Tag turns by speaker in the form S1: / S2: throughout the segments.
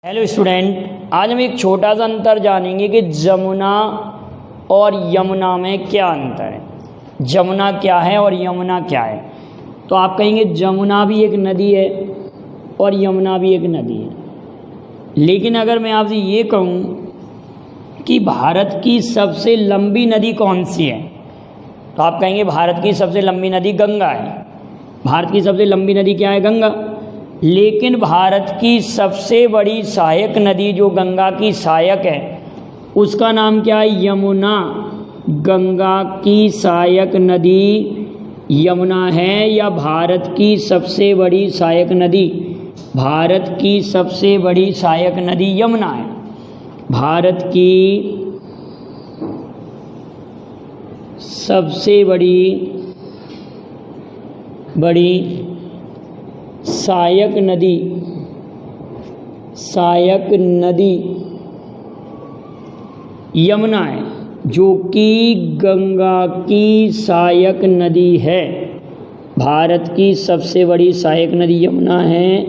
S1: Hello student, आज हम एक छोटा सा अंतर जानेंगे कि जमुना और यमुना में क्या अंतर है। जमुना क्या है और यमुना क्या है। तो आप कहेंगे जमुना भी एक नदी है और यमुना भी एक नदी है, लेकिन अगर मैं आपसे ये कहूँ कि भारत की सबसे लंबी नदी कौन सी है, तो आप कहेंगे भारत की सबसे लंबी नदी गंगा है। भारत की सबसे लंबी नदी क्या है? गंगा। लेकिन भारत की सबसे बड़ी सहायक नदी जो गंगा की सहायक है उसका नाम क्या है? यमुना। गंगा की सहायक नदी यमुना है या भारत की सबसे बड़ी सहायक नदी? भारत की सबसे बड़ी सहायक नदी यमुना है। भारत की सबसे बड़ी सहायक नदी यमुना है, जो कि गंगा की सहायक नदी है। भारत की सबसे बड़ी सहायक नदी यमुना है,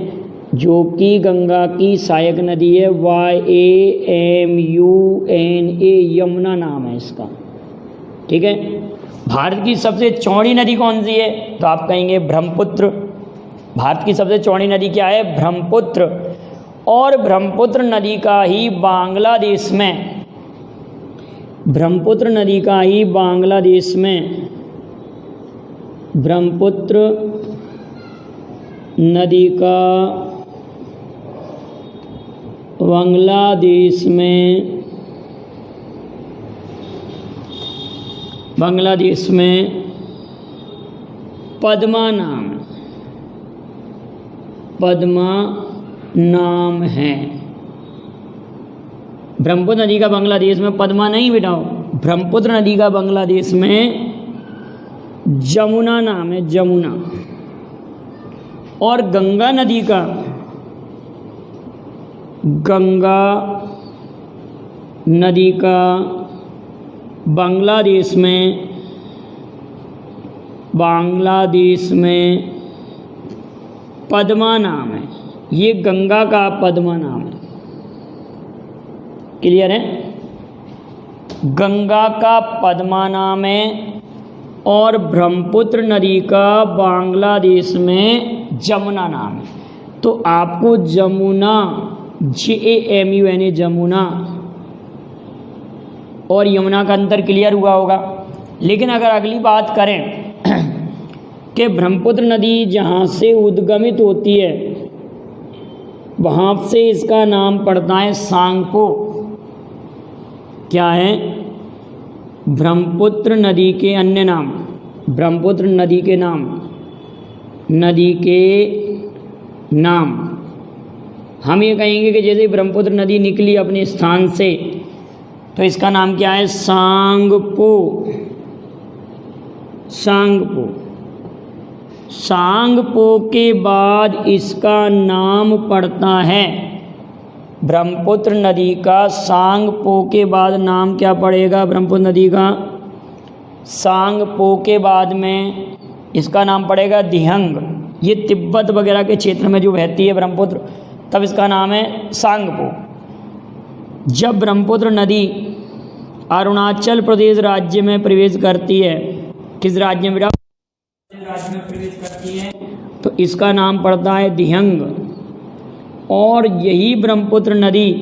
S1: जो कि गंगा की सहायक नदी है। YAMUNA, यमुना नाम है इसका। ठीक है। भारत की सबसे चौड़ी नदी कौन सी है? तो आप कहेंगे ब्रह्मपुत्र। भारत की सबसे चौड़ी नदी क्या है? ब्रह्मपुत्र। और ब्रह्मपुत्र नदी का ही बांग्लादेश में ब्रह्मपुत्र नदी का बांग्लादेश में पद्मा नाम है। ब्रह्मपुत्र नदी का बांग्लादेश में पद्मा नहीं बिठाओ, ब्रह्मपुत्र नदी का बांग्लादेश में जमुना नाम है, जमुना। और गंगा नदी का बांग्लादेश में पद्मा नाम है। ये गंगा का पद्मा नाम है। क्लियर है? गंगा का पद्मा नाम है और ब्रह्मपुत्र नदी का बांग्लादेश में जमुना नाम है। तो आपको जमुना JAMUNA जमुना और यमुना का अंतर क्लियर हुआ होगा। लेकिन अगर अगली बात करें कि ब्रह्मपुत्र नदी जहाँ से उद्गमित होती है वहाँ से इसका नाम पड़ता है सांगपो। क्या है? ब्रह्मपुत्र नदी के अन्य नाम, ब्रह्मपुत्र नदी के नाम हम ये कहेंगे कि जैसे ब्रह्मपुत्र नदी निकली अपने स्थान से तो इसका नाम क्या है? सांगपो के बाद इसका नाम पड़ता है, ब्रह्मपुत्र नदी का सांगपो के बाद नाम क्या पड़ेगा? ब्रह्मपुत्र नदी का सांगपो के बाद में इसका नाम पड़ेगा दिहंग। ये तिब्बत वगैरह के क्षेत्र में जो बहती है ब्रह्मपुत्र, तब इसका नाम है सांगपो। जब ब्रह्मपुत्र नदी अरुणाचल प्रदेश राज्य में प्रवेश करती है, किस राज्य में? राज्य में प्रवेश करती है तो इसका नाम पड़ता है दिहंग। और यही ब्रह्मपुत्र नदी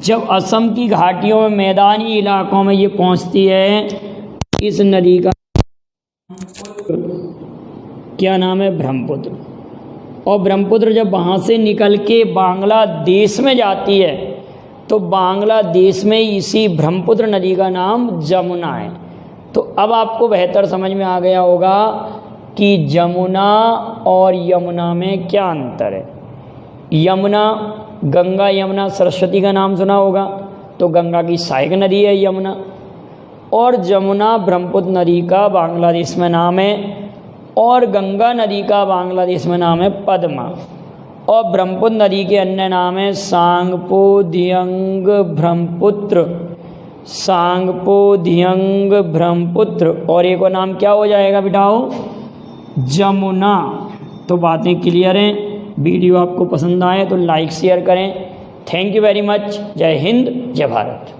S1: जब असम की घाटियों में मैदानी इलाकों में ये पहुंचती है, इस नदी का क्या नाम है? ब्रह्मपुत्र। और ब्रह्मपुत्र जब वहाँ से निकल के बांग्लादेश में जाती है तो बांग्लादेश में इसी ब्रह्मपुत्र नदी का नाम जमुना है। तो अब आपको बेहतर समझ में आ गया होगा कि जमुना और यमुना में क्या अंतर है। यमुना, गंगा यमुना सरस्वती का नाम सुना होगा, तो गंगा की सहायक नदी है यमुना। और जमुना ब्रह्मपुत्र नदी का बांग्लादेश में नाम है और गंगा नदी का बांग्लादेश में नाम है पद्मा। और ब्रह्मपुत्र नदी के अन्य नाम है सांगपो, दिहंग, ब्रह्मपुत्र। और एक और नाम क्या हो जाएगा बिठाओ? जमुना। तो बातें क्लियर हैं। वीडियो आपको पसंद आए तो लाइक शेयर करें। Thank you very much. जय हिंद, जय भारत।